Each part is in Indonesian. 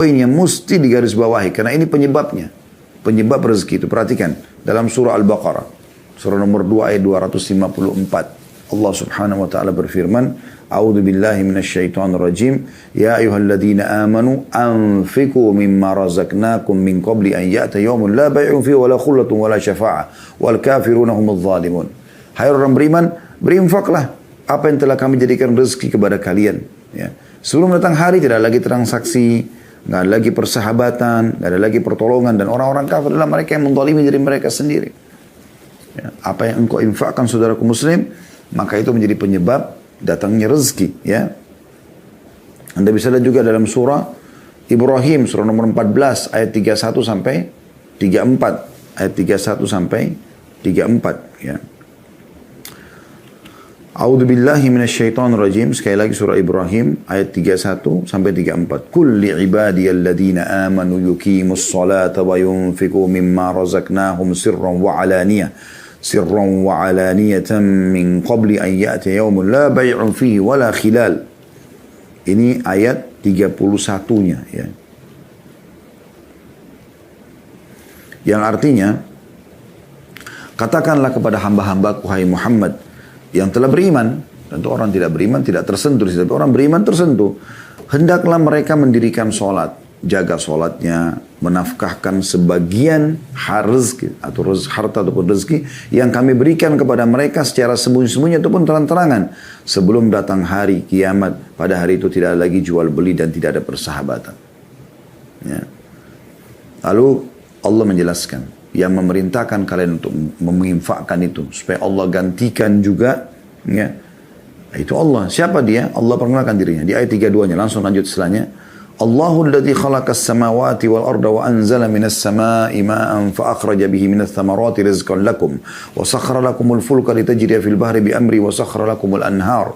Poinnya mesti digarisbawahi karena ini penyebabnya. Penyebab rezeki itu. Perhatikan dalam surah Al-Baqarah, surah nomor 2 ayat 254. Allah Subhanahu wa taala berfirman, A'udzu billahi minasyaitonir rajim. Ya ayyuhalladzina amanu anfiqu mimma razaqnakum min qabli an ya'ta yawmun la bay'un fihi wala khullatun wala syafa'ah wal kafiruna humudz zalimun. Hai orang beriman, berinfaklah apa yang telah kami jadikan rezeki kepada kalian, ya. Sebelum datang hari tidak ada lagi transaksi, nggak ada lagi persahabatan, nggak ada lagi pertolongan, dan orang-orang kafir adalah mereka yang menzalimi diri mereka sendiri. Ya, apa yang engkau infakkan saudaraku muslim, maka itu menjadi penyebab datangnya rezeki. Ya, Anda bisa lihat juga dalam surah Ibrahim, surah nomor 14 ayat 31 sampai 34, ayat 31 sampai 34. Ya. A'udzu billahi minasyaitonir rajim. Sekali lagi surah Ibrahim ayat 31 sampai 34. Qul li'ibadiyalladzina amanu yuqimus salata wa yunfiqu mimma razaqnahum sirran wa alaniyatan min qabli an ya'tiya yawmun la bay'un fihi wala khilal. Ini ayat 31-nya, ya. Yang artinya, katakanlah kepada hamba-hambaku hai Muhammad yang telah beriman, tentu orang tidak beriman tidak tersentuh, tapi orang beriman tersentuh. Hendaklah mereka mendirikan sholat, jaga sholatnya, menafkahkan sebagian rezeki atau harta ataupun rezeki yang kami berikan kepada mereka secara sembunyi-sembunyi ataupun terang-terangan sebelum datang hari kiamat. Pada hari itu tidak ada lagi jual beli dan tidak ada persahabatan. Ya. Lalu Allah menjelaskan, yang memerintahkan kalian untuk menginfakkan itu supaya Allah gantikan juga, ya, itu Allah. Siapa dia? Allah perkenalkan dirinya di ayat 32-nya. Langsung lanjut setelahnya. Allahul ladzi khalaqas samawati wal arda wa anzala minas samai ma'an fa akhraja bihi minats thamarati rizqan lakum wa sakhkhara lakumul fulka litajriya fil bahri bi amri wa sakhkhara lakumul anhar.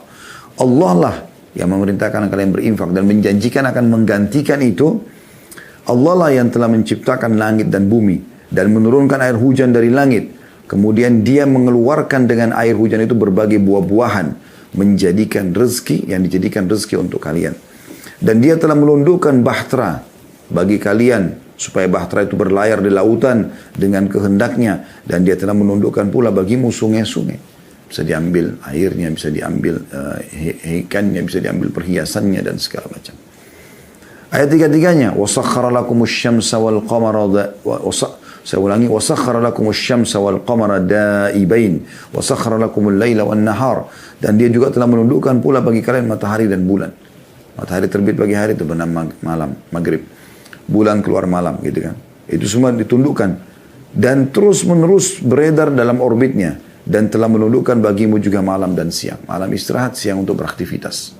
Allah lah yang memerintahkan kalian berinfak dan menjanjikan akan menggantikan itu. Allah lah yang telah menciptakan langit dan bumi dan menurunkan air hujan dari langit. Kemudian dia mengeluarkan dengan air hujan itu berbagai buah-buahan, menjadikan rezeki yang dijadikan rezeki untuk kalian. Dan dia telah menundukkan bahtera bagi kalian supaya bahtera itu berlayar di lautan dengan kehendaknya. Dan dia telah menundukkan pula bagimu sungai-sungai. Bisa diambil airnya, bisa diambil ikannya, bisa diambil perhiasannya dan segala macam. Ayat 33-nya, وَسَخَّرَ لَكُمُ الشَّمْسَ وَالْقَمَرَ saya ulangi, وَسَخَّرَ لَكُمُ الشَّمْسَ وَالْقَمَرَ دَائِبَيْنِ وَسَخَّرَ لَكُمُ اللَّيْلَ وَالنَّهَارِ. Dan dia juga telah menundukkan pula bagi kalian matahari dan bulan. Matahari terbit pagi hari itu benar malam, maghrib. Bulan keluar malam, gitu kan. Itu semua ditundukkan. Dan terus menerus beredar dalam orbitnya. Dan telah menundukkan bagimu juga malam dan siang. Malam istirahat, siang untuk beraktivitas.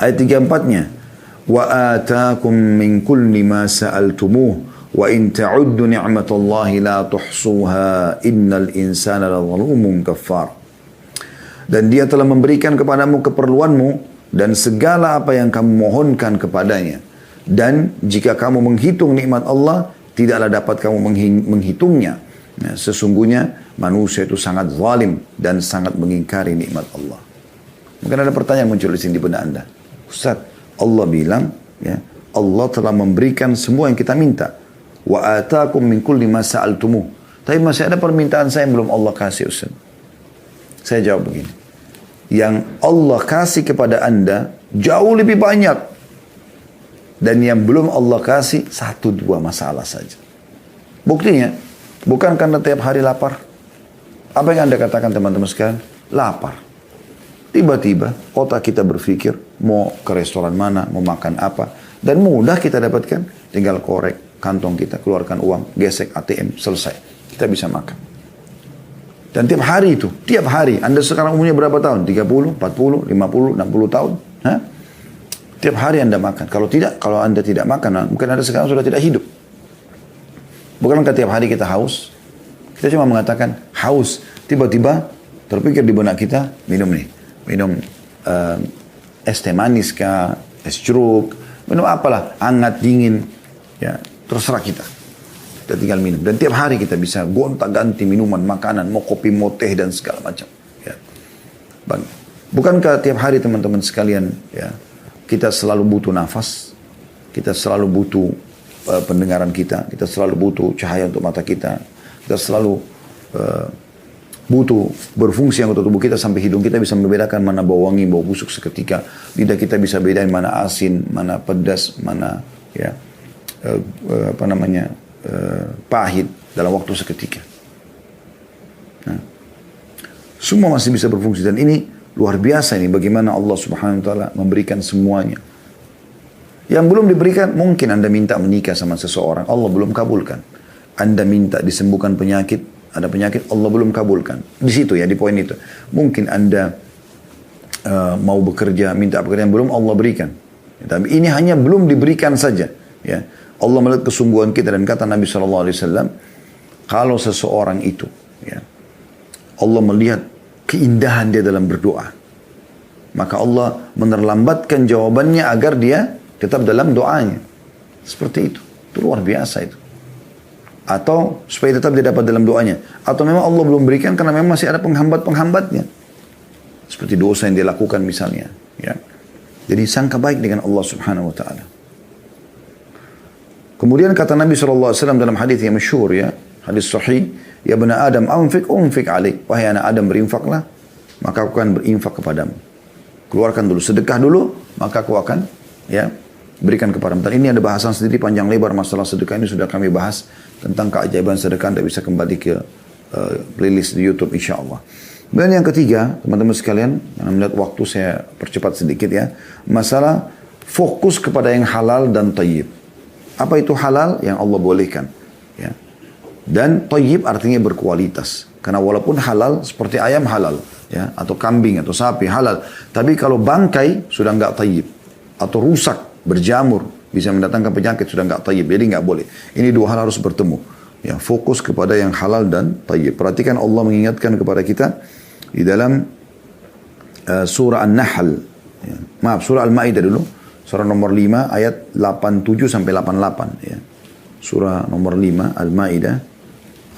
Ayat 34-nya, وَآتَاكُمْ مِنْ كُلِّ مَا سَأَلْتُمُوهُ وَإِنْ تَعُدُّ نِعْمَةَ اللَّهِ لَا تُحْصُوهَا إِنَّ الْإِنسَانَ لَظَلُومٌ كَفَّارٌ. Dan dia telah memberikan kepadamu keperluanmu dan segala apa yang kamu mohonkan kepadanya. Dan jika kamu menghitung nikmat Allah, tidaklah dapat kamu menghitungnya. Nah, sesungguhnya manusia itu sangat zalim dan sangat mengingkari nikmat Allah. Mungkin ada pertanyaan muncul di sini di benak Anda. Ustaz, Allah bilang, ya, Allah telah memberikan semua yang kita minta. Wa atakum min kulli ma sa'altumuh. Tapi masih ada permintaan saya yang belum Allah kasih, Ustaz. Saya jawab begini. Yang Allah kasih kepada Anda jauh lebih banyak. Dan yang belum Allah kasih 1-2 masalah saja. Buktinya, bukan karena tiap hari lapar. Apa yang Anda katakan teman-teman sekalian? Lapar. Tiba-tiba otak kita berpikir mau ke restoran mana, mau makan apa. Dan mudah kita dapatkan. Tinggal korek kantong kita, keluarkan uang, gesek ATM, selesai. Kita bisa makan. Dan tiap hari itu, tiap hari. Anda sekarang umurnya berapa tahun? 30, 40, 50, 60 tahun? Hah? Tiap hari Anda makan. Kalau tidak, kalau Anda tidak makan, mungkin Anda sekarang sudah tidak hidup. Bukankah tiap hari kita haus? Kita cuma mengatakan haus. Tiba-tiba terpikir di benak kita, minum nih. Minum es teh manis kah, es jeruk, minum apalah, hangat, dingin, ya terserah kita. Kita tinggal minum. Dan tiap hari kita bisa gonta-ganti minuman, makanan, mau kopi, mau teh dan segala macam. Ya. Bukankah tiap hari teman-teman sekalian, ya kita selalu butuh nafas? Kita selalu butuh pendengaran kita selalu butuh cahaya untuk mata kita selalu butuh berfungsi anggota tubuh kita sampai hidung kita bisa membedakan mana bau wangi, bau busuk seketika. Lidah kita bisa bedain mana asin, mana pedas, mana ya pahit dalam waktu seketika. Nah, semua masih bisa berfungsi dan ini luar biasa ini bagaimana Allah Subhanahu wa taala memberikan semuanya. Yang belum diberikan, mungkin Anda minta menikah sama seseorang, Allah belum kabulkan. Anda minta disembuhkan penyakit, ada penyakit, Allah belum kabulkan. Di situ ya, di poin itu. Mungkin Anda mau bekerja, minta pekerjaan, belum Allah berikan. Tapi ini hanya belum diberikan saja. Ya. Allah melihat kesungguhan kita dan kata Nabi SAW, kalau seseorang itu, ya, Allah melihat keindahan dia dalam berdoa, maka Allah menerlambatkan jawabannya agar dia tetap dalam doanya. Seperti itu. Itu luar biasa itu. Atau supaya tetap dia dapat dalam doanya. Atau memang Allah belum berikan karena memang masih ada penghambat-penghambatnya. Seperti dosa yang dia lakukan misalnya. Ya. Jadi sangka baik dengan Allah Subhanahu wa ta'ala. Kemudian kata Nabi SAW dalam hadis yang masyhur ya. Hadis sahih. Ya bena Adam unfik alik. Wahai anak Adam berinfaklah. Maka aku akan berinfak kepadamu. Keluarkan dulu. Sedekah dulu. Maka aku akan ya berikan kepadamu. Dan ini ada bahasan sendiri panjang lebar masalah sedekah ini sudah kami bahas tentang keajaiban sedekah. Anda bisa kembali ke playlist di YouTube insyaAllah. Dan yang ketiga, teman-teman sekalian, yang melihat waktu saya percepat sedikit ya, masalah fokus kepada yang halal dan tayyib. Apa itu halal? Yang Allah bolehkan. Ya. Dan tayyib artinya berkualitas. Karena walaupun halal, seperti ayam halal, ya, atau kambing atau sapi halal, tapi kalau bangkai sudah enggak tayyib. Atau rusak, berjamur, bisa mendatangkan penyakit, sudah enggak tayyib. Jadi enggak boleh. Ini dua hal harus bertemu. Ya, fokus kepada yang halal dan tayyib. Perhatikan Allah mengingatkan kepada kita di dalam surah An-Nahl. Ya. Maaf, surah Al-Ma'idah dulu. Surah nomor 5 ayat 87 sampai 88. Ya. Surah nomor 5 Al-Ma'idah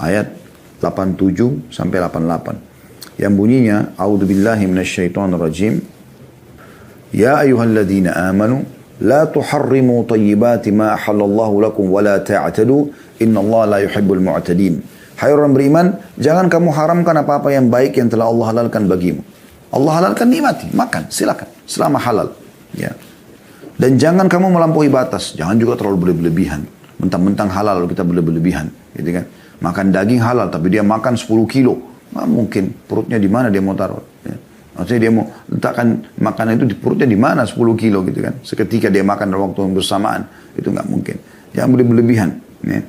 ayat 87 sampai 88. Yang bunyinya, A'udzubillahi minasyaitonirrajim. Ya ayyuhalladzina amanu la tuharrimu tayyibati ma ahallallahu lakum wa la ta'tadu innallaha la yuhibbul mu'tadin. Hai orang beriman, jangan kamu haramkan apa-apa yang baik yang telah Allah halalkan bagimu. Allah halalkan, nikmati, makan, silakan selama halal. Ya. Dan jangan kamu melampaui batas, jangan juga terlalu berlebihan. Mentang-mentang halal lalu kita berlebihan, gitu kan? Makan daging halal tapi dia makan 10 kilo. Nah, mungkin perutnya di mana dia mau taruh? Ya. Maksudnya dia mau letakkan makanan itu di perutnya di mana 10 kilo gitu kan. Seketika dia makan dalam waktu yang bersamaan. Itu nggak mungkin. Jangan berlebihan. Ya.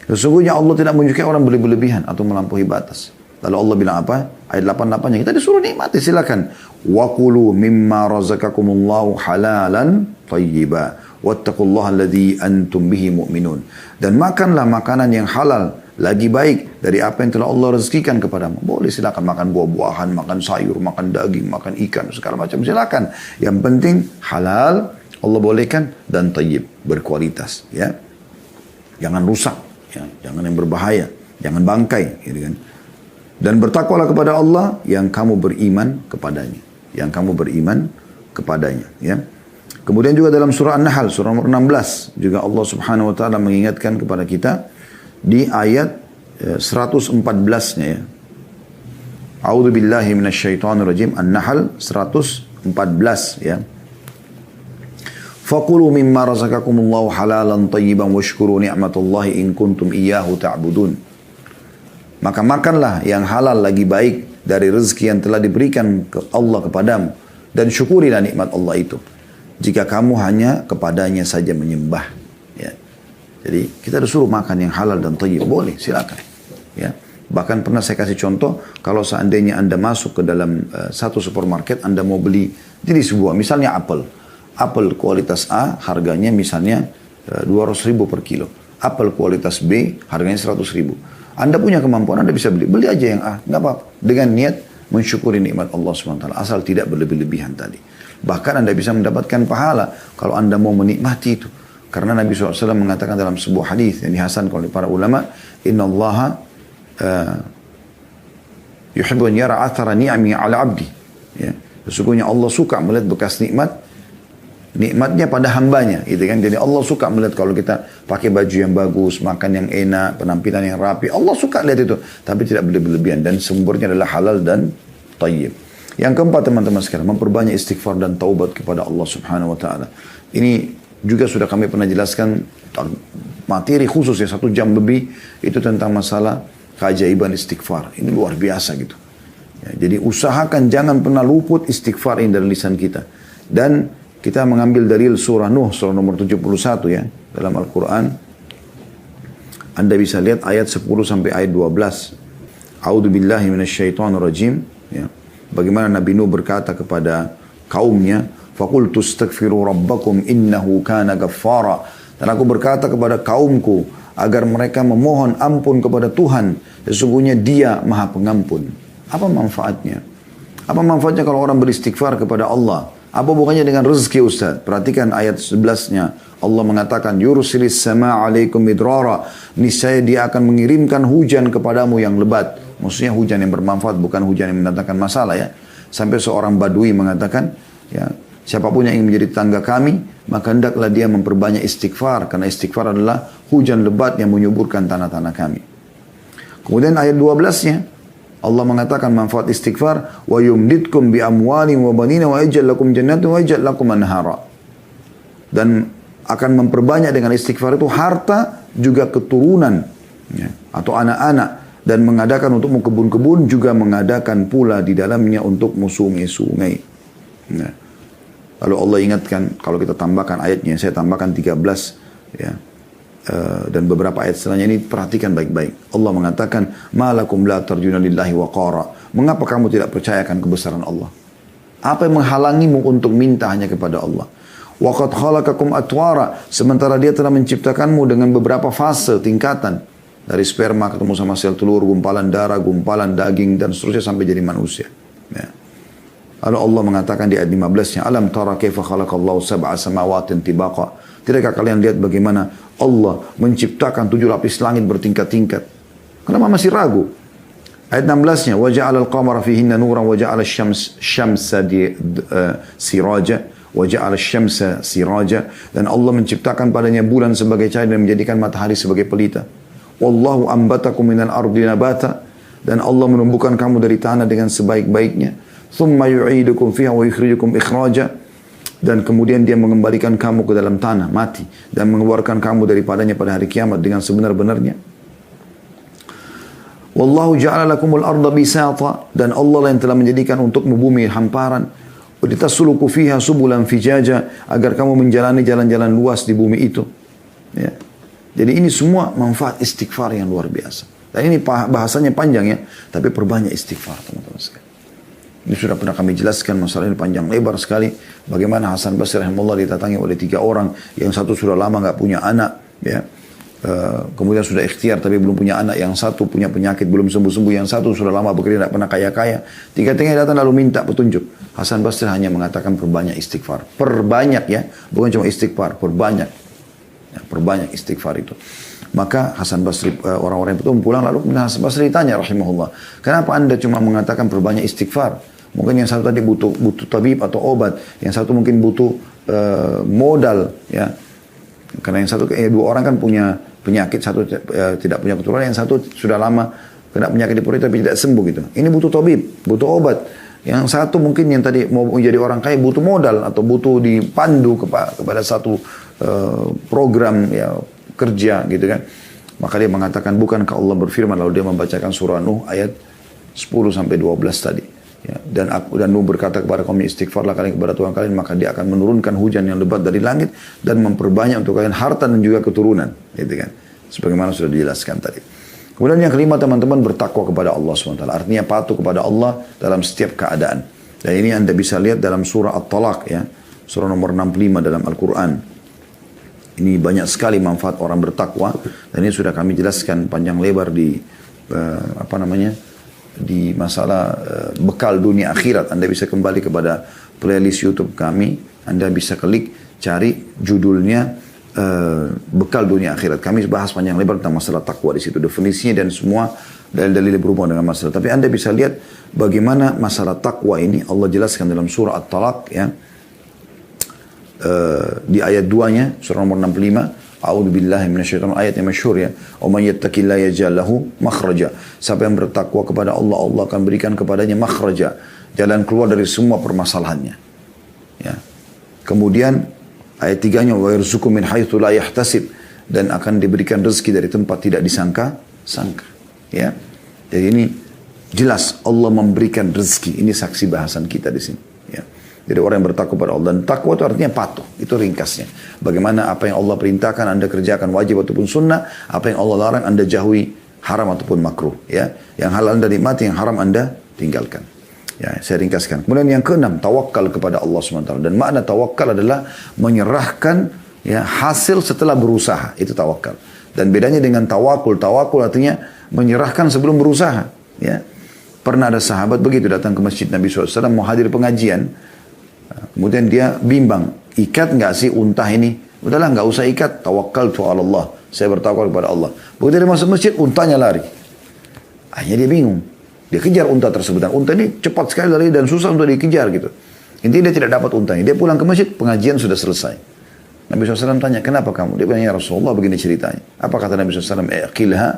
Sesungguhnya Allah tidak menyukai orang berlebihan atau melampaui batas. Lalu Allah bilang apa? Ayat 88-nya kita disuruh nikmati, silakan. Wa kulu mimma razaqakumullahu halalan thayyiba. Wattaqullaha alladzi antum bihi mu'minun. Dan makanlah makanan yang halal lagi baik dari apa yang telah Allah rezekikan kepadamu. Boleh silakan makan buah-buahan, makan sayur, makan daging, makan ikan, segala macam silakan. Yang penting halal Allah bolehkan dan tayyib, berkualitas, ya. Jangan rusak, ya. Jangan yang berbahaya, jangan bangkai, gitu kan. Dan bertakwalah kepada Allah yang kamu beriman kepadanya, yang kamu beriman kepadanya, ya. Kemudian juga dalam surah An-Nahl, surah nomor 16, juga Allah Subhanahu wa taala mengingatkan kepada kita di ayat 114-nya ya. A'udzu billahi minasyaitonir rajim. An-Nahl 114 ya. Faqulu mimma razaqakumullahu halalan thayyiban washkuru ni'matallahi in kuntum iyyahu ta'budun. Maka makanlah yang halal lagi baik dari rezeki yang telah diberikan ke Allah kepadamu dan syukurilah nikmat Allah itu jika kamu hanya kepadanya saja menyembah. Ya. Jadi kita disuruh makan yang halal dan thayyib, boleh, silakan. Ya. Bahkan pernah saya kasih contoh, kalau seandainya Anda masuk ke dalam satu supermarket, Anda mau beli jenis buah, misalnya apel. Apel kualitas A harganya misalnya 200.000 per kilo. Apel kualitas B harganya 100.000. Anda punya kemampuan, Anda bisa beli aja yang A, nggak apa-apa. Dengan niat mensyukuri nikmat Allah SWT, asal tidak berlebih-lebihan tadi. Bahkan Anda bisa mendapatkan pahala kalau Anda mau menikmati itu. Karena Nabi SAW mengatakan dalam sebuah hadis yang dihasankan oleh para ulama, Inna Allaha yuhibbu an yara athara ni'ami ala abdi. Ya. Sesungguhnya Allah suka melihat bekas nikmat nikmatnya pada hambanya, gitu kan. Jadi Allah suka melihat kalau kita pakai baju yang bagus, makan yang enak, penampilan yang rapi. Allah suka lihat itu, tapi tidak berlebihan. Dan sumbernya adalah halal dan tayyib. Yang keempat teman-teman sekalian, memperbanyak istighfar dan taubat kepada Allah Subhanahu Wa Taala. Ini juga sudah kami pernah jelaskan materi khusus ya 1 jam lebih itu tentang masalah keajaiban istighfar. Ini luar biasa gitu. Ya, jadi usahakan jangan pernah luput istighfar ini dari lisan kita. Dan kita mengambil dalil surah Nuh, surah nomor 71 ya, dalam Al-Quran. Anda bisa lihat ayat 10 sampai ayat 12. A'udzu billahi minasyaitonir rajim. Ya. Bagaimana Nabi Nuh berkata kepada kaumnya, "Faqultu astaghfiru rabbakum innahu kana ghaffara." Dan aku berkata kepada kaumku agar mereka memohon ampun kepada Tuhan, sesungguhnya Dia Maha Pengampun. Apa manfaatnya? Apa manfaatnya kalau orang beristighfar kepada Allah? Apa bukannya dengan rezeki Ustaz? Perhatikan ayat 11-nya. Allah mengatakan, "Yursilis sama' alaikum midrara." Niscaya Dia akan mengirimkan hujan kepadamu yang lebat. Maksudnya hujan yang bermanfaat, bukan hujan yang mendatangkan masalah ya. Sampai seorang badui mengatakan, ya, siapapun yang ingin menjadi tetangga kami, maka hendaklah dia memperbanyak istighfar. Karena istighfar adalah hujan lebat yang menyuburkan tanah-tanah kami. Kemudian ayat 12-nya, Allah mengatakan manfaat istighfar, wa yumditkum bi amwalin wa banina wa yaj'al lakum jannatin wa yaj'al lakum anhara. Dan akan memperbanyak dengan istighfar itu harta juga keturunan ya, atau anak-anak, dan mengadakan untukmu kebun-kebun, juga mengadakan pula di dalamnya untukmu sungai-sungai. Ya. Lalu Allah ingatkan, kalau kita tambahkan ayatnya, saya tambahkan 13 ya. Dan beberapa ayat setelahnya ini perhatikan baik-baik. Allah mengatakan, "Malakum la tarjuna lillahi waqara." Mengapa kamu tidak percayakan kebesaran Allah? Apa yang menghalangimu untuk minta hanya kepada Allah? Wa qad khalaqakum atwara, sementara Dia telah menciptakanmu dengan beberapa fase, tingkatan. Dari sperma ketemu sama sel telur, gumpalan darah, gumpalan daging, dan seterusnya sampai jadi manusia. Ya. Lalu Allah mengatakan di ayat 15-nya, "Alam tara kaifa khalaqallahu sab'a samawatin tibaqa." Tidakkah kalian lihat bagaimana Allah menciptakan 7 lapis langit bertingkat-tingkat? Kenapa masih ragu? Ayat 16-nya, "Wa ja'ala al-qamara fihinna nuran wa ja'ala asy-syamsa siraja wa ja'ala asy-syamsa siraja." Dan Allah menciptakan padanya bulan sebagai cahaya dan menjadikan matahari sebagai pelita. "Wallahu ambatakum minal ardi nabata." Dan Allah menumbuhkan kamu dari tanah dengan sebaik-baiknya. "Tsumma yu'idukum fiha wa yukhrijukum ikhraja." Dan kemudian Dia mengembalikan kamu ke dalam tanah, mati, dan mengeluarkan kamu daripadanya pada hari kiamat dengan sebenar-benarnya. "Wallahu ja'ala lakumul arda bisata." Dan Allah yang telah menjadikan untukmu bumi hamparan. "Wa litasluku fiha subulan fijaja." Agar kamu menjalani jalan-jalan luas di bumi itu. Ya. Jadi ini semua manfaat istighfar yang luar biasa. Dan ini bahasanya panjang ya, tapi perbanyak istighfar teman-teman sekalian. Ini sudah pernah kami jelaskan masalah ini panjang lebar sekali. Bagaimana Hasan Basri rahimahullah didatangi oleh 3 orang. Yang satu sudah lama nggak punya anak. Ya. Kemudian sudah ikhtiar tapi belum punya anak. Yang satu punya penyakit belum sembuh-sembuh. Yang satu sudah lama bekerja tidak pernah kaya-kaya. 3-tiganya datang lalu minta petunjuk. Hasan Basri hanya mengatakan perbanyak istighfar. Perbanyak ya. Bukan cuma istighfar. Perbanyak. Ya, perbanyak istighfar itu. Maka Hasan Basri, orang-orang itu pulang lalu Hasan Basri ditanya rahimahullah, "Kenapa anda cuma mengatakan perbanyak istighfar? Mungkin yang satu tadi butuh tabib atau obat, yang satu mungkin butuh modal, ya. Karena yang satu, 2 orang kan punya penyakit, satu tidak punya keturunan, yang satu sudah lama kena penyakit di perut tapi tidak sembuh gitu. Ini butuh tabib, butuh obat. Yang satu mungkin yang tadi mau menjadi orang kaya butuh modal atau butuh dipandu kepada satu program ya kerja gitu kan." Maka dia mengatakan, bukankah Allah berfirman, lalu dia membacakan surah Nuh ayat 10 sampai 12 tadi. Ya, dan Nuh berkata kepada kaum, "Istighfarlah kalian kepada Tuhan kalian, maka Dia akan menurunkan hujan yang lebat dari langit dan memperbanyak untuk kalian harta dan juga keturunan." Gitu kan. Sebagaimana sudah dijelaskan tadi. Kemudian yang kelima teman-teman, bertakwa kepada Allah SWT. Artinya patuh kepada Allah dalam setiap keadaan. Dan ini Anda bisa lihat dalam surah At-Talaq ya. Surah nomor 65 dalam Al-Quran. Ini banyak sekali manfaat orang bertakwa. Dan ini sudah kami jelaskan panjang lebar di di masalah bekal dunia akhirat. Anda bisa kembali kepada playlist YouTube kami. Anda bisa klik, cari judulnya bekal dunia akhirat. Kami bahas panjang lebar tentang masalah takwa di situ, definisinya dan semua dalil-dalil berhubungan dengan masalah. Tapi Anda bisa lihat bagaimana masalah takwa ini Allah jelaskan dalam surah At-Talaq ya. di ayat 2-nya surah nomor 65, A'udzubillahi minasyaitonir ayat yang masyhur ya. "Wa may yattaqillaha yaj'al lahu makhraja." Siapa yang bertakwa kepada Allah, Allah akan berikan kepadanya makhraja, jalan keluar dari semua permasalahannya. Ya. Kemudian ayat 3-nya wa yarzuqu min haitsu la yahtasib, dan akan diberikan rezeki dari tempat tidak disangka-sangka. Ya. Jadi ini jelas Allah memberikan rezeki. Ini saksi bahasan kita di sini. Ya. Jadi orang yang bertakwa kepada Allah. Dan takwa itu artinya patuh. Itu ringkasnya. Bagaimana apa yang Allah perintahkan Anda kerjakan wajib ataupun sunnah. Apa yang Allah larang Anda jauhi haram ataupun makruh. Ya. Yang halal Anda nikmati, yang haram Anda tinggalkan. Ya, saya ringkaskan. Kemudian yang keenam, tawakal kepada Allah SWT. Dan makna tawakal adalah menyerahkan ya, hasil setelah berusaha. Itu tawakal. Dan bedanya dengan tawakul. Tawakul artinya menyerahkan sebelum berusaha. Ya. Pernah ada sahabat begitu datang ke masjid Nabi SAW mau hadir pengajian. Kemudian dia bimbang, ikat nggak sih unta ini? Udahlah nggak usah ikat, tawakkaltu ala Allah. Saya bertawakal kepada Allah. Begitu dia masuk masjid, untanya lari. Akhirnya dia bingung. Dia kejar unta tersebut. Dan unta ini cepat sekali lari dan susah untuk dikejar gitu. Intinya dia tidak dapat untanya. Dia pulang ke masjid, pengajian sudah selesai. Nabi SAW tanya, kenapa kamu? Dia bilang, ya Rasulullah begini ceritanya. Apa kata Nabi SAW? Iqilha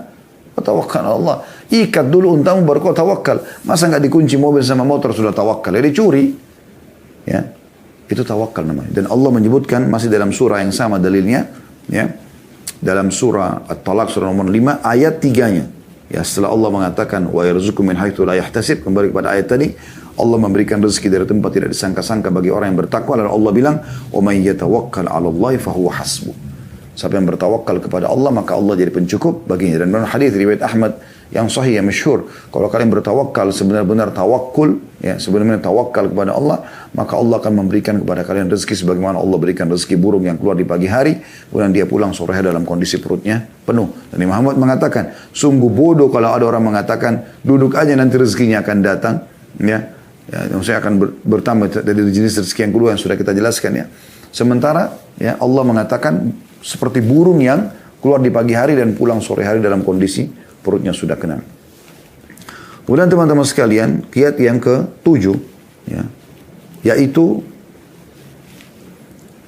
wa tawakkal ala Allah. Ikat dulu untamu baru kau tawakal. Masa nggak dikunci mobil sama motor sudah tawakal? Dia dicuri. Ya, itu tawakal namanya. Dan Allah menyebutkan masih dalam surah yang sama dalilnya, ya, dalam surah At-Talaq surah nomor 5 ayat 3-nya. Ya, setelah Allah mengatakan wa yarzuqu min haitsu la yahtasib, kembali kepada ayat tadi, Allah memberikan rezeki dari tempat tidak disangka-sangka bagi orang yang bertakwa. Lalu Allah bilang, "Wa may yatawakkal 'ala Allah fa huwa hasbuh." Siapa yang bertawakal kepada Allah, maka Allah jadi pencukup baginya. Dan dalam hadis riwayat Ahmad yang sahih, yang masyhur, kalau kalian bertawakal sebenar-benar tawakul, ya, sebenarnya tawakal kepada Allah, maka Allah akan memberikan kepada kalian rezeki sebagaimana Allah berikan rezeki burung yang keluar di pagi hari, kemudian dia pulang sore hari dalam kondisi perutnya penuh. Dan Imam Muhammad mengatakan, sungguh bodoh kalau ada orang mengatakan, duduk aja nanti rezekinya akan datang, ya, maksudnya akan bertambah dari jenis rezeki yang kedua yang sudah kita jelaskan ya. Sementara ya Allah mengatakan seperti burung yang keluar di pagi hari dan pulang sore hari dalam kondisi perutnya sudah kenyang. Kemudian teman-teman sekalian, kiat yang ke-7 ya, yaitu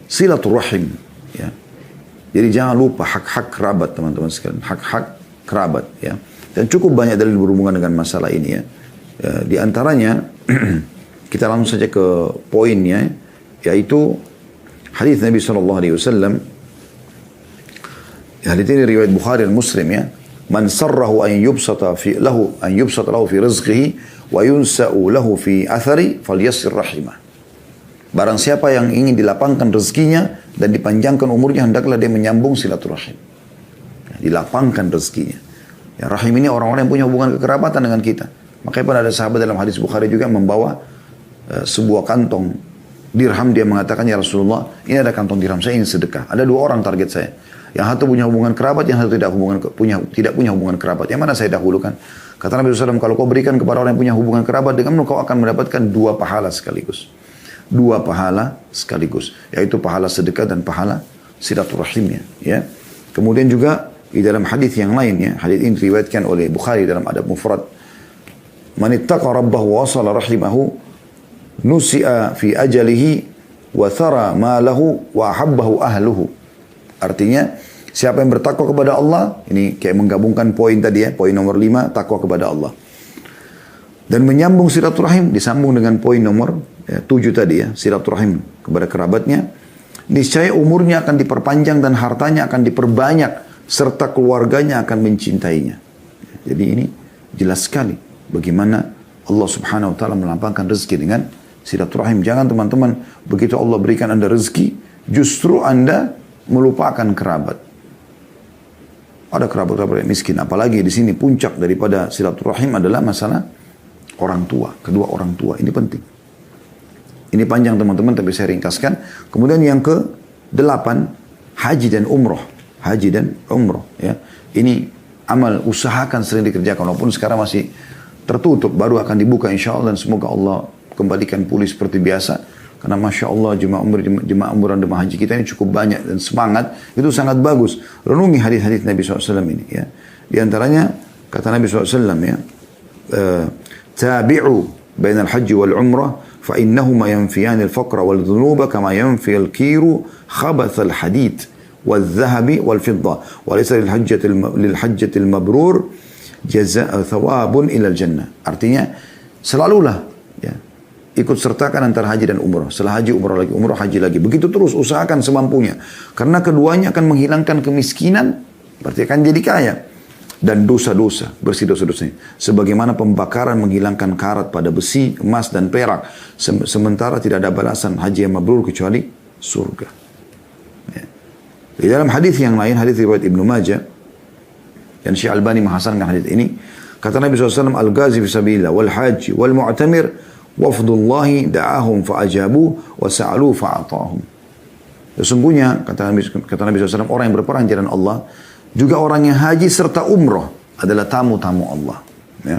silaturahim ya. Jadi jangan lupa hak-hak kerabat teman-teman sekalian, hak-hak kerabat ya. Dan cukup banyak dalil berhubungan dengan masalah ini ya. Di antaranya kita langsung saja ke poinnya, yaitu hadis Nabi SAW. Hadis ini riwayat Bukhari dan Muslim ya. Man sarrahu an yubsata lahu fi rizqihi wa yunsa'u lahu fi athari falyasir rahimah. Barang siapa yang ingin dilapangkan rezekinya dan dipanjangkan umurnya, hendaklah dia menyambung silaturahim. Dilapangkan rezekinya. Ya, rahim ini orang-orang yang punya hubungan kekerabatan dengan kita. Makanya pun ada sahabat dalam hadis Bukhari juga membawa sebuah kantong dirham. Dia mengatakan, ya Rasulullah, ini ada kantong dirham, saya ingin sedekah. Ada 2 orang target saya. Yang satu punya hubungan kerabat, yang satu tidak punya hubungan kerabat. Yang mana saya dahulukan? Kata Nabi SAW, kalau kau berikan kepada orang yang punya hubungan kerabat, denganmu kau akan mendapatkan 2 pahala sekaligus. 2 pahala sekaligus. Yaitu pahala sedekah dan pahala silaturahimnya. Ya. Kemudian juga di dalam hadis yang lainnya, hadis ini diriwayatkan oleh Bukhari dalam Adab Mufrad. Man ittaqa rabbahu wa wasala rahimahu nusi'a fi ajalihi wa thara ma lahu wa ahabbahu ahluhu. Artinya, siapa yang bertakwa kepada Allah, ini kayak menggabungkan poin tadi ya, poin nomor 5, takwa kepada Allah. Dan menyambung silaturahim, disambung dengan poin nomor 7 tadi ya, silaturahim kepada kerabatnya. Niscaya umurnya akan diperpanjang dan hartanya akan diperbanyak, serta keluarganya akan mencintainya. Jadi ini jelas sekali bagaimana Allah Subhanahu wa taala melapangkan rezeki dengan silaturahim. Jangan teman-teman, begitu Allah berikan Anda rezeki, justru Anda melupakan kerabat. Ada kerabat-kerabat yang miskin. Apalagi di sini puncak daripada silaturahim adalah masalah orang tua, kedua orang tua. Ini penting. Ini panjang teman-teman, tapi saya ringkaskan. Kemudian yang ke-8, haji dan umroh. Haji dan umroh. Ya. Ini amal, usahakan sering dikerjakan. Walaupun sekarang masih tertutup, baru akan dibuka insya Allah. Dan semoga Allah kembalikan pulih seperti biasa. Karena Masya Allah jemaah umrah dan jemaah haji kita ini cukup banyak. Dan semangat, itu sangat bagus. Renungi hadis-hadis Nabi SAW ini. Ya. Di antaranya, kata Nabi SAW ya, tabi'u bainal haji wal umrah fa innahuma yanfiyani al-faqra wal dhunuba kama yanfi al-kiru khabath al-hadid wal dhahabi wal fidda wa laysa lil hajjati al-mabrur jazaa thawabun ila al-jannah. Artinya selalulah ya ikut sertakan antara haji dan umrah. Setelah haji umrah lagi, umrah haji lagi. Begitu terus, usahakan semampunya. Karena keduanya akan menghilangkan kemiskinan, berarti akan jadi kaya. Dan dosa-dosa, bersih dosa-dosanya. Sebagaimana pembakaran menghilangkan karat pada besi, emas dan perak. Sementara tidak ada balasan haji yang mabrur kecuali surga. Ya. Di dalam hadis yang lain, hadis riwayat Ibnu Majah, dan Syekh Albani menghasankan hadis ini, kata Nabi SAW, al-ghazi fi sabilillah wal haji wal mu'tamir wafdullahi da'ahum fa'ajabu wa sa'alu fa'atahum. Sesungguhnya kata Nabi SAW, orang yang berperang di jalan Allah juga orang yang haji serta umrah adalah tamu-tamu Allah ya.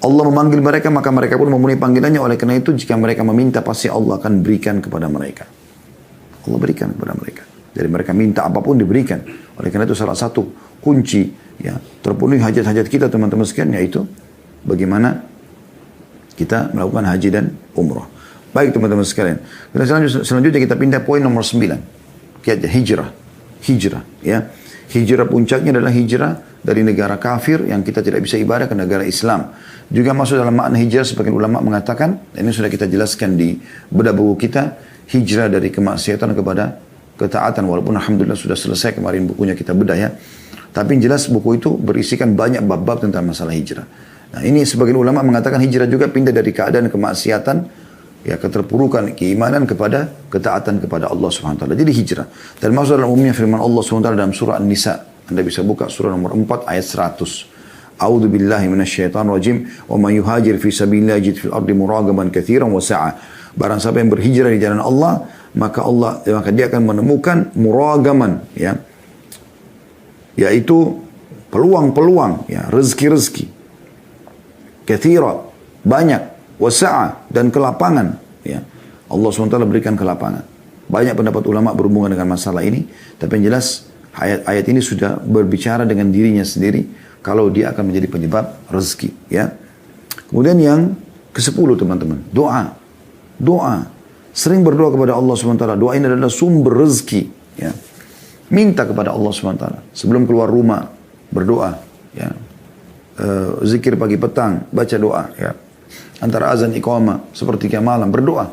Allah memanggil mereka, maka mereka pun memenuhi panggilannya. Oleh karena itu jika mereka meminta, pasti Allah akan berikan kepada mereka. Allah berikan kepada mereka. Jadi mereka minta apapun diberikan. Oleh karena itu salah satu kunci ya terpenuhi hajat-hajat kita teman-teman sekalian, yaitu bagaimana kita melakukan haji dan umrah. Baik teman-teman sekalian. Selanjutnya kita pindah poin nomor 9. Hijrah. Hijrah ya. Hijrah puncaknya adalah hijrah dari negara kafir yang kita tidak bisa ibadah ke negara Islam. Juga masuk dalam makna hijrah, sebagian ulama mengatakan, dan ini sudah kita jelaskan di bedah buku kita, hijrah dari kemaksiatan kepada ketaatan. Walaupun alhamdulillah sudah selesai kemarin bukunya kita bedah ya. Tapi yang jelas buku itu berisikan banyak bab-bab tentang masalah hijrah. Nah ini sebagian ulama mengatakan hijrah juga pindah dari keadaan kemaksiatan, ya keterpurukan keimanan kepada ketaatan kepada Allah SWT. Jadi hijrah. Dan maksud dalam umumnya firman Allah SWT dalam surah An-Nisa. Anda bisa buka surah nomor 4 ayat 100. A'udzu billahi minasyaitonir rajim. Wa man yuhajir fi sabilillah yajid fil ardi muragaman katsiran wa sa'a. Barang siapa yang berhijrah di jalan Allah, maka dia akan menemukan muragaman ya. Yaitu peluang-peluang ya, rezeki-rezeki. Katsira, banyak. Wasa'a, dan kelapangan ya. Allah SWT berikan kelapangan. Banyak pendapat ulama berhubungan dengan masalah ini, tapi yang jelas ayat-ayat ini sudah berbicara dengan dirinya sendiri kalau dia akan menjadi penyebab rezeki ya. Kemudian yang ke-10 teman-teman, doa. Sering berdoa kepada Allah SWT. Doa ini adalah sumber rezeki ya. Minta kepada Allah SWT sebelum keluar rumah, berdoa ya. Zikir pagi petang, baca doa ya. Antara azan iqamah sepertiga malam berdoa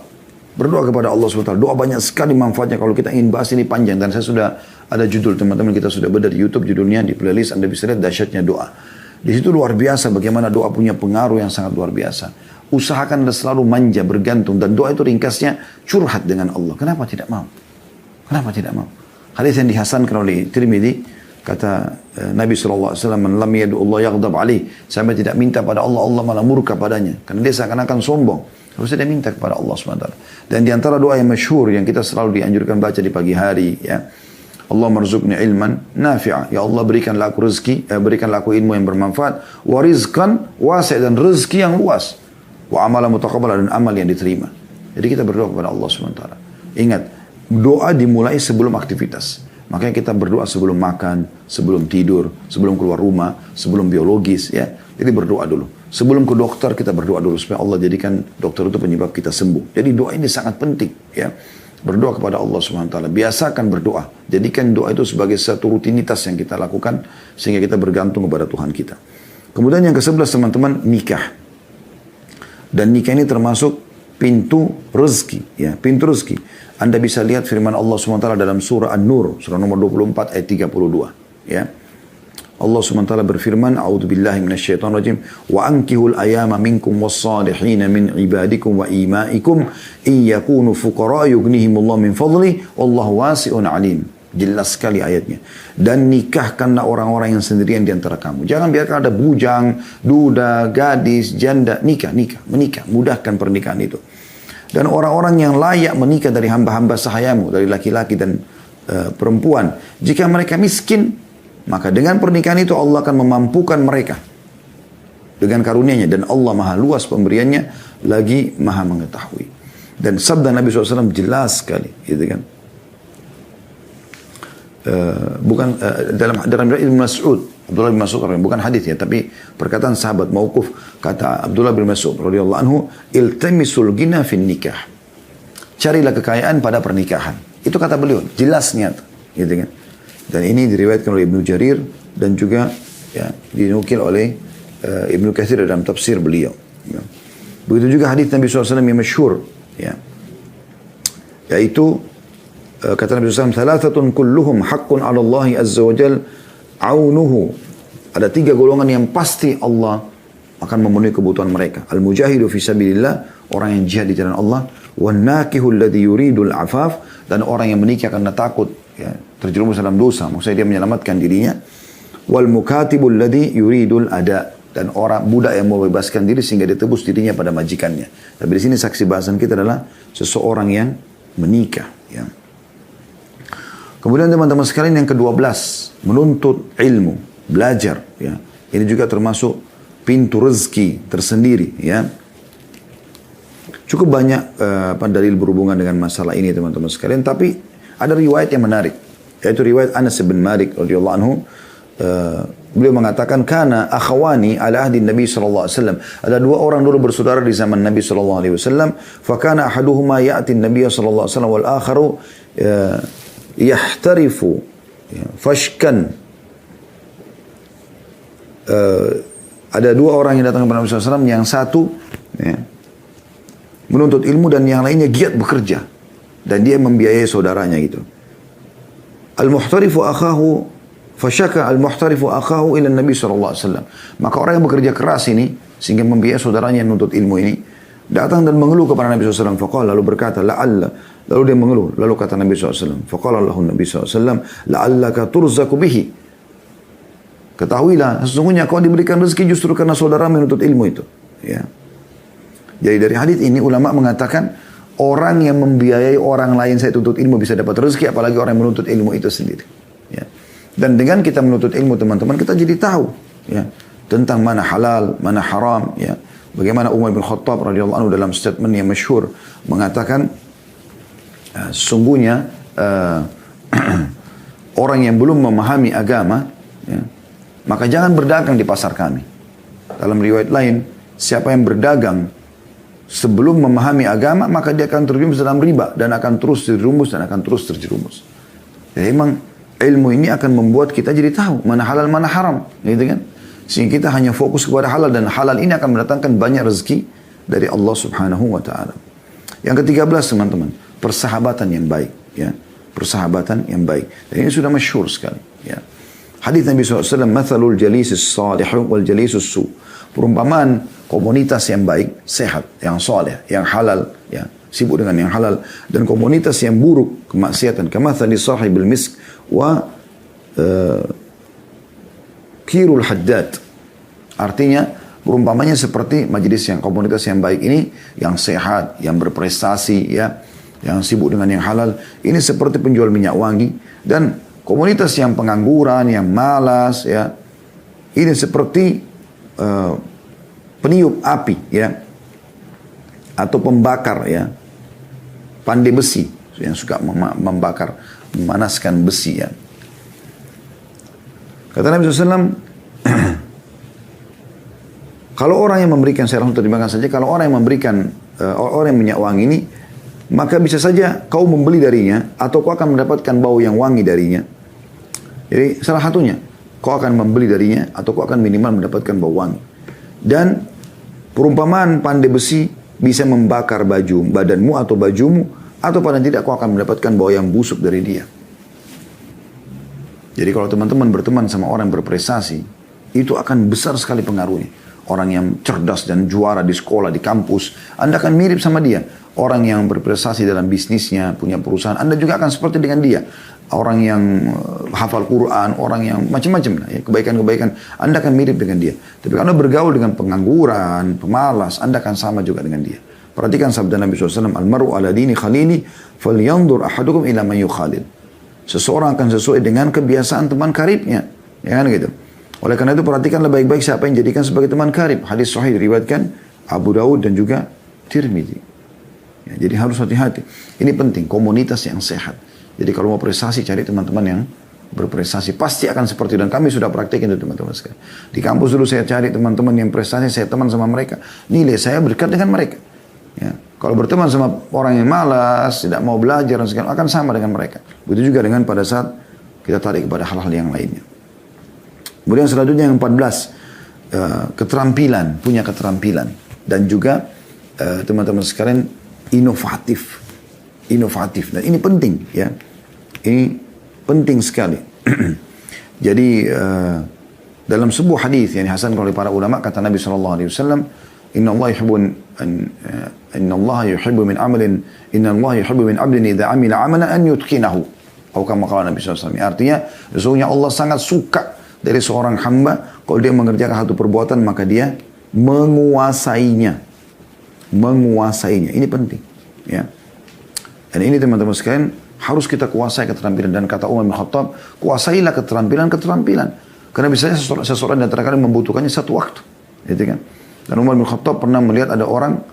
kepada Allah SWT. Doa banyak sekali manfaatnya. Kalau kita ingin bahas ini panjang, dan saya sudah ada judul teman-teman, kita sudah bedah di YouTube judulnya, di playlist Anda bisa lihat dahsyatnya doa. Di situ luar biasa bagaimana doa punya pengaruh yang sangat luar biasa. Usahakan selalu manja, bergantung, dan doa itu ringkasnya curhat dengan Allah. Kenapa tidak mau? Hadis yang dihasankan oleh Tirmidzi, kata Nabi SAW, man lam yadu Allah yaghdab alaih. Sampai tidak minta pada Allah, Allah malah murka padanya. Karena dia seakan-akan sombong. Harusnya dia minta kepada Allah SWT. Dan di antara doa yang masyhur yang kita selalu dianjurkan baca di pagi hari ya. Allah marzuqni ilman nafi'a. Ya Allah berikanlah aku rezeki, berikanlah aku ilmu yang bermanfaat. Wa rizqan wasi', dan rezeki yang luas. Wa amalan mutaqabbal, dan amal yang diterima. Jadi kita berdoa kepada Allah SWT. Ingat, doa dimulai sebelum aktivitas. Makanya kita berdoa sebelum makan, sebelum tidur, sebelum keluar rumah, sebelum biologis ya. Jadi berdoa dulu. Sebelum ke dokter kita berdoa dulu supaya Allah jadikan dokter itu penyebab kita sembuh. Jadi doa ini sangat penting ya. Berdoa kepada Allah SWT. Biasakan berdoa. Jadikan doa itu sebagai satu rutinitas yang kita lakukan sehingga kita bergantung kepada Tuhan kita. Kemudian yang ke-11 teman-teman, nikah. Dan nikah ini termasuk pintu rezeki ya, pintu rezeki. Anda bisa lihat firman Allah SWT dalam surah An-Nur, surah nomor 24 ayat 32 ya. Allah SWT berfirman, a'udzubillahi minasyaitonirrajim, wa ankihul ayama minkum was-salihin min ibadikum wa imaikum iyakunu fuqara yughnihimullahu min fadli wallahu wasi'un alim. Jelas sekali ayatnya. Dan nikahkanlah orang-orang yang sendirian di antara kamu. Jangan biarkan ada bujang, duda, gadis, janda. Menikah. Mudahkan pernikahan itu. Dan orang-orang yang layak menikah dari hamba-hamba sahayamu, dari laki-laki dan perempuan. Jika mereka miskin, maka dengan pernikahan itu Allah akan memampukan mereka dengan karunia-Nya. Dan Allah maha luas pemberiannya, lagi maha mengetahui. Dan sabda Nabi SAW jelas sekali, gitu kan. dalam riwayat Ibnu Mas'ud, Abdullah bin Mas'ud, bukan hadis ya, tapi perkataan sahabat mauquf, kata Abdullah bin Mas'ud radhiyallahu anhu, iltamisul ghina fin nikah. Carilah kekayaan pada pernikahan. Itu kata beliau, jelasnya gitu kan. Dan ini diriwayatkan oleh Ibnu Jarir dan juga ya, dinukil oleh Ibnu Katsir dalam tafsir beliau. Ya. Begitu juga hadis Nabi SAW yang masyhur, ya, yaitu kata Nabi SAW, thalathatun kulluhum haqqun 'ala Allah azza wa jal aunuhu. Ada 3 golongan yang pasti Allah akan memenuhi kebutuhan mereka. Al-mujahidu fi sabilillah, orang yang jihad di jalan Allah, wan nakihu alladhi yuridul afaf, dan orang yang menikah karena takut ya, terjerumus dalam dosa, maksudnya dia menyelamatkan dirinya. Wal mukatibul ladzi yuridul ada, dan orang budak yang mau bebaskan diri sehingga dia tebus dirinya pada majikannya. Tapi di sini saksi bahasan kita adalah seseorang yang menikah, ya. Kemudian teman-teman sekalian yang ke-12, menuntut ilmu, belajar, ya. Ini juga termasuk pintu rezeki tersendiri, ya. Cukup banyak dalil berhubungan dengan masalah ini teman-teman sekalian, tapi ada riwayat yang menarik, yaitu riwayat Anas bin Malik radhiyallahu anhu. Beliau mengatakan, kana akhawani ala ahdi Nabi sallallahu alaihi wasallam. Ada 2 orang dulu bersaudara di zaman Nabi sallallahu alaihi wasallam. Fa kana ahaduhuma ya'ti Nabi sallallahu alaihi wasallam wal akharu yahtarifu fashkan. Ada 2 orang yang datang kepada Nabi sallallahu alaihi wasallam, yang satu ya, menuntut ilmu dan yang lainnya giat bekerja dan dia membiayai saudaranya gitu. Al-muhtarifu akhahu fasyaka al-muhtarifu akhahu ila Nabi sallallahu alaihi wasallam. Maka orang yang bekerja keras ini sehingga membiayai saudaranya yang menuntut ilmu ini datang dan mengeluh kepada Nabi sallallahu alaihi wasallam. Faqala, lalu berkata, la'alla, lalu dia mengeluh, lalu kata Nabi sallallahu alaihi wasallam, faqala lahu Nabi sallallahu alaihi wasallam, la'allaka turzaku bihi. Ketahuilah sesungguhnya kau diberikan rezeki justru karena saudara menuntut ilmu itu, ya. Jadi dari hadis ini ulama mengatakan orang yang membiayai orang lain saya tuntut ilmu bisa dapat rezeki, apalagi orang yang menuntut ilmu itu sendiri, ya. Dan dengan kita menuntut ilmu teman-teman, kita jadi tahu ya, tentang mana halal, mana haram, ya. Bagaimana Umar bin Khattab radhiyallahu anhu dalam statement yang masyhur mengatakan, sesungguhnya orang yang belum memahami agama, ya, maka jangan berdagang di pasar kami. Dalam riwayat lain, siapa yang berdagang sebelum memahami agama, maka dia akan terjerumus dalam riba dan akan terus terjerumus dan akan terus terjerumus. Jadi memang ilmu ini akan membuat kita jadi tahu mana halal mana haram, gitu kan? Sehingga kita hanya fokus kepada halal, dan halal ini akan mendatangkan banyak rezeki dari Allah Subhanahu wa taala. Yang ke-13 teman-teman, persahabatan yang baik, ya. Persahabatan yang baik. Dan ini sudah masyhur sekali, ya. Hadis Nabi SAW, mathalul jalisis salihu wal jalisus su. Perumpamaan komunitas yang baik, sehat, yang soleh, yang halal, ya, sibuk dengan yang halal, dan komunitas yang buruk, kemaksiatan, kamathali sahibil misk wa kirul haddad. Artinya perumpamannya seperti majelis yang komunitas yang baik ini, yang sehat, yang berprestasi, ya, yang sibuk dengan yang halal, ini seperti penjual minyak wangi. Dan komunitas yang pengangguran, yang malas, ya, ini seperti peniup api, ya, atau pembakar, ya, pandai besi yang suka membakar, memanaskan besi, ya. Kata Nabi SAW, kalau orang yang memberikan, saya langsung terjemahkan saja, kalau orang yang memberikan, orang yang minyak wangi ini, maka bisa saja kau membeli darinya, atau kau akan mendapatkan bau yang wangi darinya. Jadi salah satunya, kau akan membeli darinya, atau kau akan minimal mendapatkan bau wangi. Dan perumpamaan pandai besi bisa membakar baju badanmu atau bajumu, atau paling tidak kau akan mendapatkan bau yang busuk dari dia. Jadi kalau teman-teman berteman sama orang yang berprestasi, itu akan besar sekali pengaruhnya. Orang yang cerdas dan juara di sekolah, di kampus, Anda akan mirip sama dia. Orang yang berprestasi dalam bisnisnya, punya perusahaan, Anda juga akan seperti dengan dia. Orang yang hafal Quran, orang yang macam-macam, ya, kebaikan-kebaikan, Anda akan mirip dengan dia. Tapi kalau Anda bergaul dengan pengangguran, pemalas, Anda akan sama juga dengan dia. Perhatikan sabda Nabi SAW, Al-mar'u ala dini khalili, falyandur ahadukum ila man yukhalil. Seseorang akan sesuai dengan kebiasaan teman karibnya, ya kan gitu. Oleh karena itu perhatikanlah baik-baik siapa yang jadikan sebagai teman karib. Hadis sahih diriwayatkan Abu Daud dan juga Tirmidzi. Ya, jadi harus hati-hati. Ini penting, komunitas yang sehat. Jadi kalau mau prestasi cari teman-teman yang berprestasi. Pasti akan seperti itu. Dan kami sudah praktekin itu teman-teman sekalian. Di kampus dulu saya cari teman-teman yang prestasi, saya teman sama mereka. Nilai saya berdekat dengan mereka. Ya. Kalau berteman sama orang yang malas, tidak mau belajar, dan segala, akan sama dengan mereka. Begitu juga dengan pada saat kita tarik kepada hal-hal yang lainnya. Kemudian selanjutnya yang 14, keterampilan, punya keterampilan. Dan juga teman-teman sekalian, inovatif. Inovatif. Dan ini penting ya. Ini penting sekali. Jadi dalam sebuah hadis yang dihasankan oleh para ulama, kata Nabi SAW, Inna Allah yuhibbu min amalin, Inna Allah yuhibbu min abdin idha amila amalan an yutqinahu. Atau kama qala Nabi SAW. Artinya, sesungguhnya Allah sangat suka dari seorang hamba, kalau dia mengerjakan satu perbuatan, maka dia menguasainya. Menguasainya. Ini penting. Ya. Dan ini teman-teman sekalian, harus kita kuasai keterampilan. Dan kata Umar bin Khattab, kuasailah keterampilan-keterampilan. Karena biasanya seseorang di antara kalian membutuhkannya satu waktu. Gitu kan? Dan Umar bin Khattab pernah melihat ada orang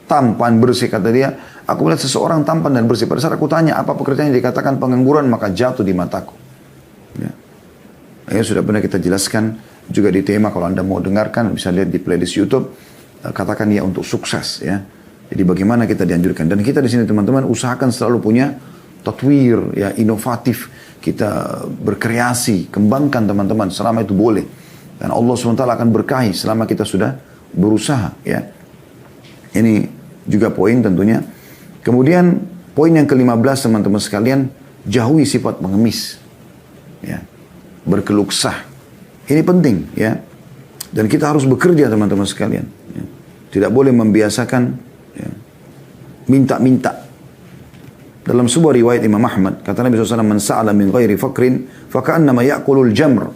tampan, bersih. Kata dia, aku melihat seseorang tampan dan bersih. Pada saat aku tanya, apa pekerjaan yang dikatakan pengangguran, maka jatuh di mataku. Ya. Ya, sudah pernah kita jelaskan juga di tema, kalau Anda mau dengarkan, bisa lihat di playlist YouTube. Katakan ya untuk sukses. Ya. Jadi bagaimana kita dianjurkan. Dan kita di sini teman-teman, usahakan selalu punya tatwir, ya, inovatif. Kita berkreasi, kembangkan teman-teman, selama itu boleh. Dan Allah SWT akan berkahi selama kita sudah berusaha. Ya. Ini juga poin tentunya. Kemudian poin yang ke-15 teman-teman sekalian, jauhi sifat pengemis. Ya. Berkeluksah. Ini penting. Ya. Dan kita harus bekerja teman-teman sekalian. Ya. Tidak boleh membiasakan ya, minta-minta. Dalam sebuah riwayat Imam Ahmad, kata Nabi SAW, Man sa'ala min ghairi fakrin, faka'annama ya'kulul jamr.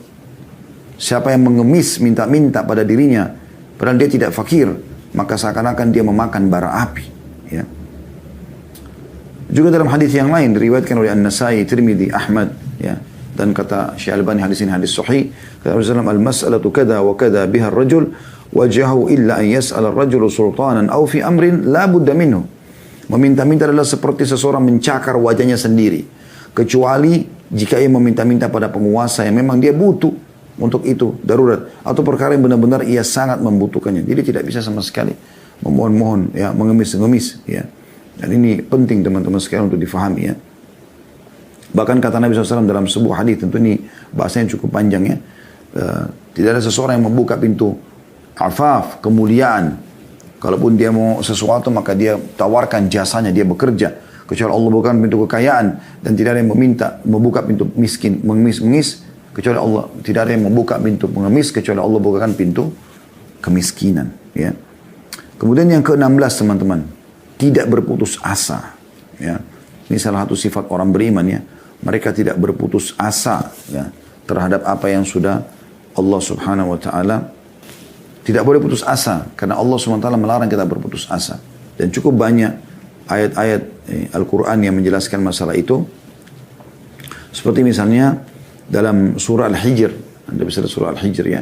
Siapa yang mengemis, minta-minta pada dirinya, padahal dia tidak fakir, maka seakan-akan dia memakan bara api. Ya. Juga dalam hadis yang lain, diriwayatkan oleh An-Nasai, Tirmidzi, Ahmad, ya. Dan kata Syekh Albani, hadis ini hadis sahih, kata Nabi SAW, Al-mas'alatu kada wa kada biha ar-rajul, wajahu illa an yas'ala ar-rajulu sultanan, au fi amrin la budda minhu. Meminta-minta adalah seperti seseorang mencakar wajahnya sendiri. Kecuali jika ia meminta-minta pada penguasa yang memang dia butuh untuk itu, darurat. Atau perkara yang benar-benar ia sangat membutuhkannya. Jadi tidak bisa sama sekali memohon-mohon, ya, mengemis-ngemis. Ya. Dan ini penting teman-teman sekalian untuk difahami. Ya. Bahkan kata Nabi SAW dalam sebuah hadis, tentu ini bahasanya cukup panjang ya. Tidak ada seseorang yang membuka pintu afaf, kemuliaan. Kalaupun dia mau sesuatu, maka dia tawarkan jasanya, dia bekerja. Kecuali Allah bukan pintu kekayaan. Dan tidak ada yang membuka pintu miskin, mengemis, kecuali Allah. Tidak ada yang membuka pintu pengemis, kecuali Allah bukakan pintu kemiskinan. Ya. Kemudian yang ke-16 teman-teman, tidak berputus asa. Ya. Ini salah satu sifat orang beriman ya. Mereka tidak berputus asa ya, terhadap apa yang sudah Allah Subhanahu wa Ta'ala. Tidak boleh putus asa, karena Allah SWT melarang kita berputus asa. Dan cukup banyak ayat-ayat Al-Quran yang menjelaskan masalah itu. Seperti misalnya dalam surah Al-Hijr. Anda bisa lihat surah Al-Hijr ya.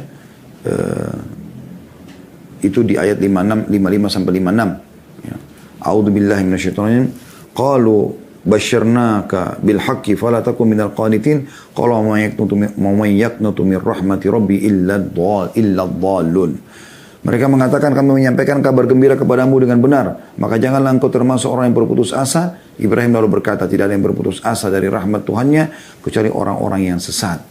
Itu di ayat 55 sampai 56. Ya. A'udzu billahi minasyaitonir rajim. Qalu basyirnaka bil haqqi fala takun minal qanitin. Qala ma yaqnutu min rahmati rabbi illa dhallun. Mereka mengatakan, kami menyampaikan kabar gembira kepadamu dengan benar, maka janganlah engkau termasuk orang yang berputus asa. Ibrahim lalu berkata, tidak ada yang berputus asa dari rahmat Tuhannya kecuali orang-orang yang sesat.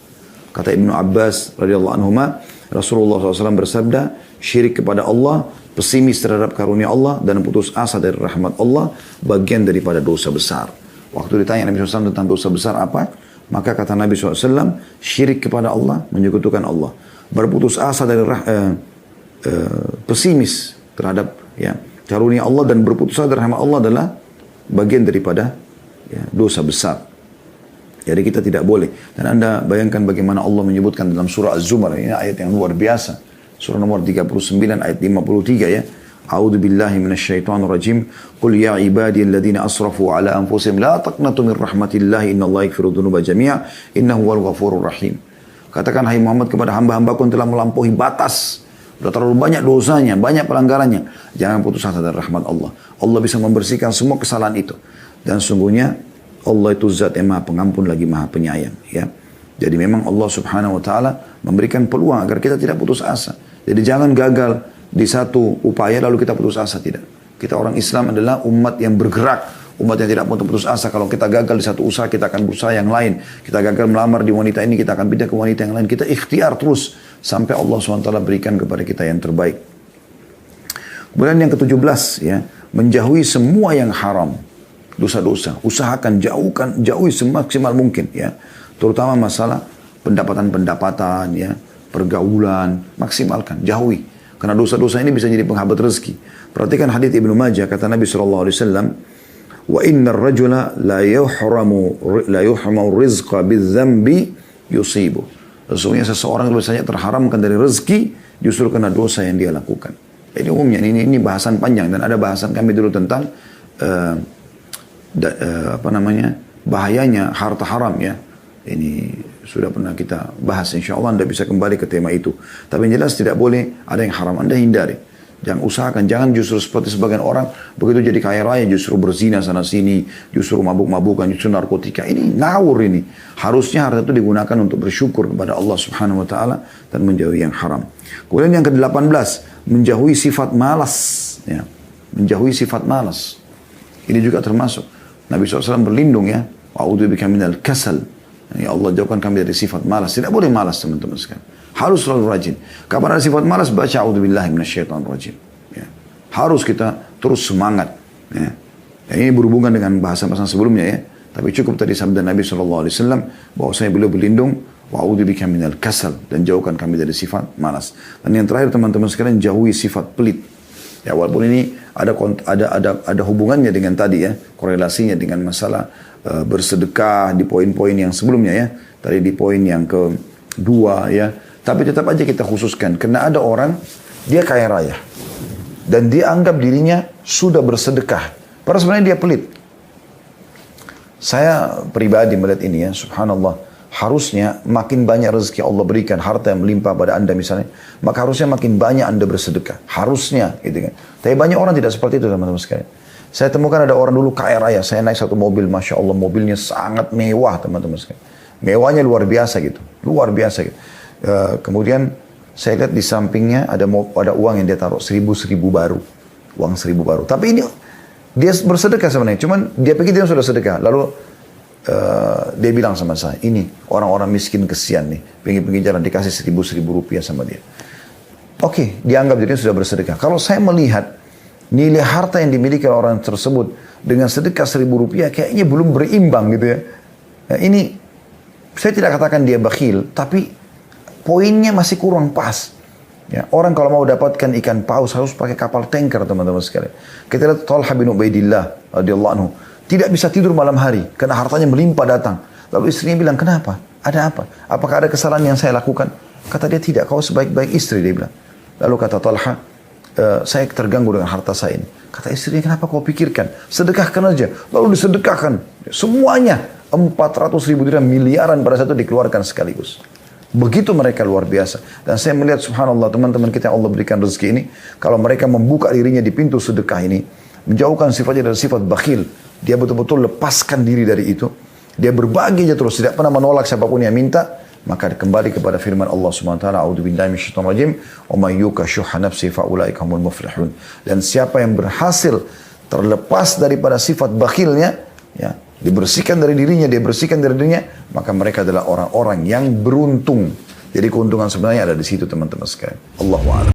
Kata Ibnu Abbas radhiyallahu anhuma, Rasulullah SAW bersabda, syirik kepada Allah, pesimis terhadap karunia Allah, dan putus asa dari rahmat Allah, bagian daripada dosa besar. Waktu ditanya Nabi SAW tentang dosa besar apa, maka kata Nabi SAW, syirik kepada Allah, menyekutukan Allah. Berputus asa dari pesimis terhadap ya, karunia Allah dan berputus asa dari rahmat Allah adalah bagian daripada ya, dosa besar. Jadi kita tidak boleh. Dan Anda bayangkan bagaimana Allah menyebutkan dalam surah Az-Zumar. Ini ayat yang luar biasa. Surah nomor 39 ayat 53 ya. A'udzu billahi minasyaitonir rajim. Qul ya ibadiyalladzina asrafu ala anfusihim la taqnatu min rahmatillahi innallaha yaghfiru dzunuba jami'a innahu huwal ghafurur rahim. Katakan hai Muhammad kepada hamba-hambaku yang telah melampaui batas. Sudah terlalu banyak dosanya, banyak pelanggarannya. Jangan putus asa dari rahmat Allah. Allah bisa membersihkan semua kesalahan itu. Dan sungguhnya Allah itu zat yang maha pengampun lagi maha penyayang. Ya. Jadi memang Allah subhanahu wa ta'ala memberikan peluang agar kita tidak putus asa. Jadi jangan gagal di satu upaya lalu kita putus asa, tidak. Kita orang Islam adalah umat yang bergerak, umat yang tidak putus asa. Kalau kita gagal di satu usaha, kita akan berusaha yang lain. Kita gagal melamar di wanita ini, kita akan pindah ke wanita yang lain. Kita ikhtiar terus sampai Allah SWT berikan kepada kita yang terbaik. Kemudian yang ke-17, ya, menjauhi semua yang haram, dosa-dosa. Usahakan jauhi semaksimal mungkin, ya. Terutama masalah pendapatan, ya, pergaulan, maksimalkan, jauhi. Karena dosa-dosa ini bisa jadi penghambat rezeki. Perhatikan hadits Ibnu Majah, kata Nabi SAW, wa inna ar-rajula la yuhramu rizqa bidzambi yusibu. Sesungguhnya seseorang biasanya terharamkan dari rezeki justru karena dosa yang dia lakukan. Ini umumnya, ini bahasan panjang dan ada bahasan kami dulu tentang bahayanya harta haram, ya. Ini sudah pernah kita bahas, insya Allah Anda bisa kembali ke tema itu. Tapi yang jelas tidak boleh ada yang haram, Anda hindari. Jangan usahakan, jangan justru seperti sebagian orang begitu jadi kaya raya justru berzina sana sini, justru mabuk-mabukan, justru narkotika. Ini ngawur ini. Harusnya harta itu digunakan untuk bersyukur kepada Allah Subhanahu wa taala dan menjauhi yang haram. Kemudian yang ke-18, menjauhi sifat malas, ya. Menjauhi sifat malas. Ini juga termasuk Nabi SAW berlindung, ya. Wa'udzubika minal kasal. Ya Allah, jauhkan kami dari sifat malas. Tidak boleh malas, teman-teman sekalian. Harus selalu rajin. Kapan ada sifat malas, baca a'udzubillahi minasyaitonirrajim. Ya. Harus kita terus semangat. Ya. Ini berhubungan dengan bahasa-bahasa sebelumnya, ya. Tapi cukup tadi sabda Nabi SAW bahwasanya beliau berlindung, wa'udzubika minal kasal, dan jauhkan kami dari sifat malas. Dan yang terakhir, teman-teman sekalian, jauhi sifat pelit. Ya, walaupun ini ada hubungannya dengan tadi, ya, korelasinya dengan masalah bersedekah di poin-poin yang sebelumnya, ya. Tadi di poin yang kedua, ya. Tapi tetap aja kita khususkan karena ada orang dia kaya raya dan dia anggap dirinya sudah bersedekah. Padahal sebenarnya dia pelit. Saya pribadi melihat ini, ya, subhanallah. Harusnya makin banyak rezeki Allah berikan, harta yang melimpah pada Anda misalnya, maka harusnya makin banyak Anda bersedekah. Harusnya, gitu kan. Tapi banyak orang tidak seperti itu, teman-teman sekalian. Saya temukan ada orang dulu kaya raya, saya naik satu mobil, Masya Allah, mobilnya sangat mewah, teman-teman sekalian. Mewahnya luar biasa gitu, luar biasa gitu. Kemudian saya lihat di sampingnya ada uang yang dia taruh, 1.000 baru, uang 1.000 baru. Tapi ini dia bersedekah sebenarnya, cuman dia pikir dia sudah sedekah. Lalu dia bilang sama saya, ini orang-orang miskin kesian nih, pinggir-pinggir jalan dikasih 1.000 rupiah sama dia. Oke, dianggap dirinya sudah bersedekah. Kalau saya melihat nilai harta yang dimiliki orang tersebut dengan sedekah 1.000 rupiah kayaknya belum berimbang gitu, ya. Nah, ini saya tidak katakan dia bakhil, tapi poinnya masih kurang pas. Ya, orang kalau mau dapatkan ikan paus harus pakai kapal tanker, teman-teman sekalian. Kita lihat Talha bin Ubaidillah radhiyallahu anhu tidak bisa tidur malam hari karena hartanya melimpah datang. Lalu istrinya bilang, kenapa? Ada apa? Apakah ada kesalahan yang saya lakukan? Kata dia, tidak, kau sebaik-baik istri, dia bilang. Lalu kata Talha, saya terganggu dengan harta saya ini. Kata istrinya, kenapa kau pikirkan? Sedekahkan aja. Lalu disedekahkan. Semuanya 400.000 dirham, miliaran pada satu dikeluarkan sekaligus. Begitu mereka luar biasa. Dan saya melihat subhanallah teman-teman kita yang Allah berikan rezeki ini, kalau mereka membuka dirinya di pintu sedekah ini, menjauhkan sifatnya dari sifat bakhil, dia betul-betul lepaskan diri dari itu, dia berbagi aja terus, tidak pernah menolak siapapun yang minta, maka kembali kepada firman Allah Subhanahu wa taala, a'udzubillahi minasyaitonir rajim, wa may yuqa syuhha nafsihi fa ulaika humul muflihun. Dan siapa yang berhasil terlepas daripada sifat bakhilnya, ya, dibersihkan dari dirinya, dia bersihkan dari dirinya, maka mereka adalah orang-orang yang beruntung. Jadi keuntungan sebenarnya ada di situ, teman-teman sekalian. Allahu a'lam.